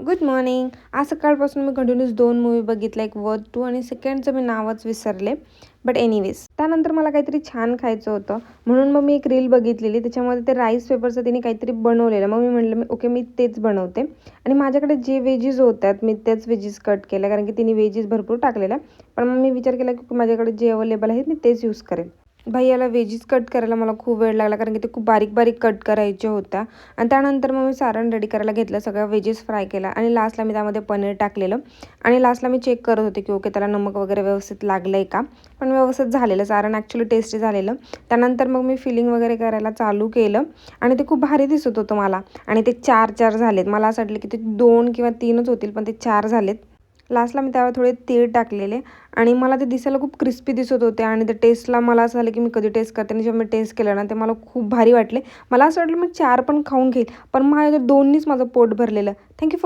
Good morning. आज सकाळपासून मी continuous 2 movie बघितल्या. एक वर्थ टू आणि सेकंडचं मी नावच विसरले. बट एनिवेज त्यानंतर मला काहीतरी छान खायचं होतं म्हणून मग मी एक रील बघितलेली. त्याच्यामध्ये ते राईस पेपरचं तिने काहीतरी बनवलेलं. मग मी म्हटलं ओके मी तेच बनवते आणि माझ्याकडे जे व्हेजीज होत्यात मी तेच व्हेजीज कट केल्या कारण की तिने व्हेजीज भरपूर टाकलेल्या. पण मग मी विचार केला की माझ्याकडे जे अवेलेबल आहेत मी तेच यूज करेन. भाई याला व्हेजीज कट करायला मला खूप वेळ लागला कारण की ते खूप बारीक बारीक कट करायच्या होत्या. आणि त्यानंतर मग मी सारण रेडी करायला घेतलं. सगळं व्हेजीस फ्राय केला आणि लास्टला मी त्यामध्ये पनीर टाकलेलं आणि लास्टला मी चेक करत होते की ओके त्याला नमक वगैरे व्यवस्थित लागलं आहे का. पण व्यवस्थित झालेलं सारण ॲक्च्युली टेस्टी झालेलं. त्यानंतर मग मी फिलिंग वगैरे करायला चालू केलं आणि ते खूप भारी दिसत होतं मला. आणि ते 4 झालेत. मला असं वाटलं की ते 2 किंवा 3च होतील पण ते 4 झालेत. लास्टला मी त्यावर थोडे तीळ टाकलेले आणि मला ते दिसायला खूप क्रिस्पी दिसत होते आणि ते टेस्टला मला असं झालं की मी कधी टेस्ट करते आणि जेव्हा मी टेस्ट केलं ना ते मला खूप भारी वाटले. मला असं वाटलं मी 4 पण खाऊन घेईल पण माझ्या 2नीच माझं पोट भरलेलं. Thank you for